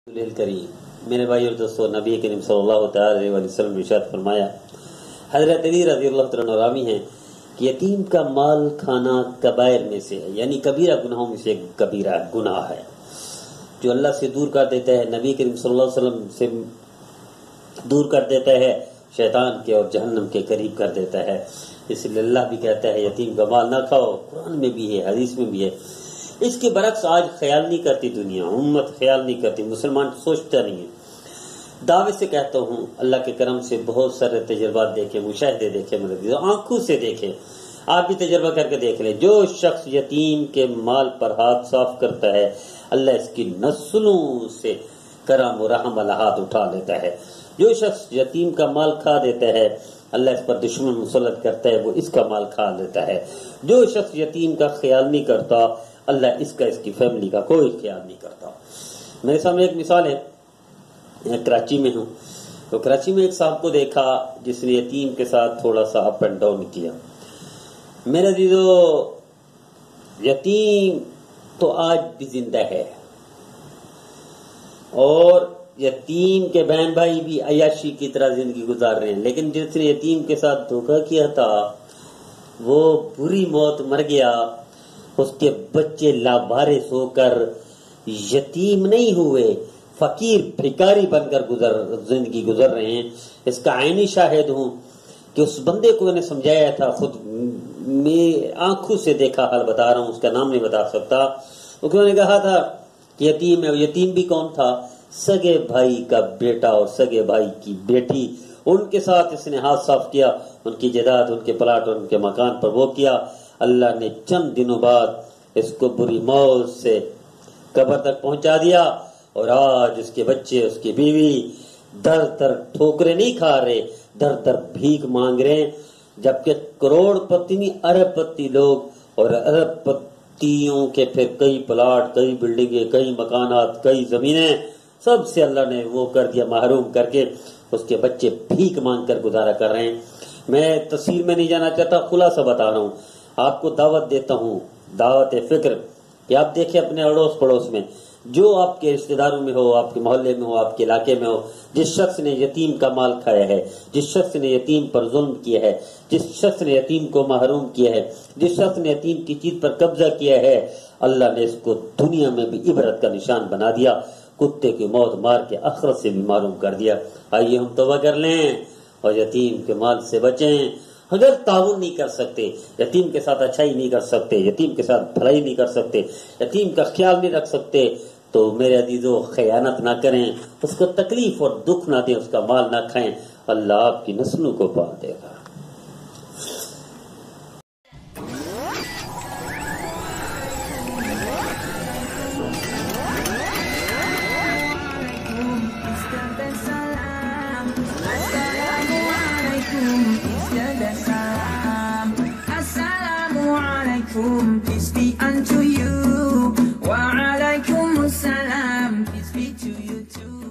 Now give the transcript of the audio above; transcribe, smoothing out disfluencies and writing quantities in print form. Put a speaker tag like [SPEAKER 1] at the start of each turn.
[SPEAKER 1] करीम मेरे भाई और दोस्तों, नबी करीम सल्लल्लाहु अलैहि वसल्लम ने इरशाद फरमाया, हजरत अली रज़ी अल्लाह तआला रावी हैं कि यतीम का माल खाना कबायर में से है, यानी कबीरा गुनाहों में से एक कबीरा गुनाह है जो अल्लाह से दूर कर देता है, नबी करीम सल्लल्लाहु अलैहि वसल्लम से दूर कर देता है, शैतान के और जहन्नम के करीब कर देता है। इसलिए अल्लाह भी कहता है यतीम का माल ना खाओ, कुरान में भी है, हदीस में भी है। इसके बरक्स आज ख्याल नहीं करती दुनिया, उम्मत ख्याल नहीं करती, मुसलमान सोचता नहीं है। दावे से कहता हूँ, अल्लाह के करम से बहुत सारे तजर्बात देखे, मुशाहिदे देखे, मेरे आंखों से देखे, आप भी तजर्बा करके देख लें। जो शख्स यतीम के माल पर हाथ साफ करता है, अल्लाह इसकी नस्लों से करम और रहम वाला हाथ उठा लेता है। जो शख्स यतीम का माल खा देता है, अल्लाह इस पर दुश्मन मुसल्लत करता है, वो इसका माल खा लेता है। जो शख्स यतीम का ख्याल नहीं करता, अल्लाह इसका, इसकी फैमिली का कोई ख्याल नहीं करता। मेरे सामने एक मिसाल है, मैं कराची में हूँ, तो कराची में एक साहब को देखा जिसने यतीम के साथ थोड़ा सा अप एंड डाउन किया। मेरे दीदो, यतीम तो आज भी जिंदा है और यतीम के बहन भाई भी अयाशी की तरह जिंदगी गुजार रहे हैं, लेकिन जिसने यतीम के साथ धोखा किया था वो बुरी मौत मर गया। उसके बच्चे लावारिस होकर यतीम नहीं हुए, फकीर भिखारी बनकर जिंदगी गुजर रहे हैं। इसका आईनी शाहिद हूं कि उस बंदे को मैंने समझाया था, खुद मैं आंखों से देखा, हाल बता रहा हूं, उसका नाम नहीं बता सकता। उन्होंने कहा था कि यतीम है। यतीम भी कौन था? सगे भाई का बेटा और सगे भाई की बेटी, उनके साथ इसने हाथ साफ किया, उनकी जायदाद, उनके प्लाट और उनके मकान पर वो किया। अल्लाह ने चंद दिनों बाद इसको बुरी मौत से कब्र तक पहुंचा दिया और आज उसके बच्चे, उसकी बीवी दर दर ठोकरे नहीं खा रहे, दर दर भीख मांग रहे हैं, जबकि करोड़पति नहीं अरबपति लोग और अरबपतियों के फिर कई प्लाट, कई बिल्डिंगें, कई मकानात, कई जमीनें, सबसे अल्लाह ने वो कर दिया महरूम करके, उसके बच्चे भीख मांग कर गुजारा कर रहे हैं। मैं तफसील में नहीं जाना चाहता, खुलासा बता रहा हूँ, आपको दावत देता हूँ, दावत फिक्र कि आप देखें अपने अड़ोस पड़ोस में, जो आपके रिश्तेदारों में हो, आपके मोहल्ले में हो, आपके इलाके में हो, जिस शख्स ने यतीम का माल खाया है, जिस शख्स ने यतीम पर जुल्म किया है, जिस शख्स ने यतीम को महरूम किया है, जिस शख्स ने यतीम की चीज पर कब्जा किया है, अल्लाह ने इसको दुनिया में भी इबरत का निशान बना दिया, कुत्ते की मौत मार के आखिरत से भी महरूम कर दिया। आइए हम तौबा कर लें और यतीम के माल से बचें। अगर ताउन नहीं कर सकते, यतीम के साथ अच्छाई नहीं कर सकते, यतीम के साथ भलाई नहीं कर सकते, यतीम का ख्याल नहीं रख सकते, तो मेरे अजीजों खयानत ना करें, उसको तकलीफ और दुख ना दें, उसका माल ना खाएं, अल्लाह आपकी नस्लों को पाल देगा।
[SPEAKER 2] Peace be unto you. Wa alaikum assalam. Peace be to you too.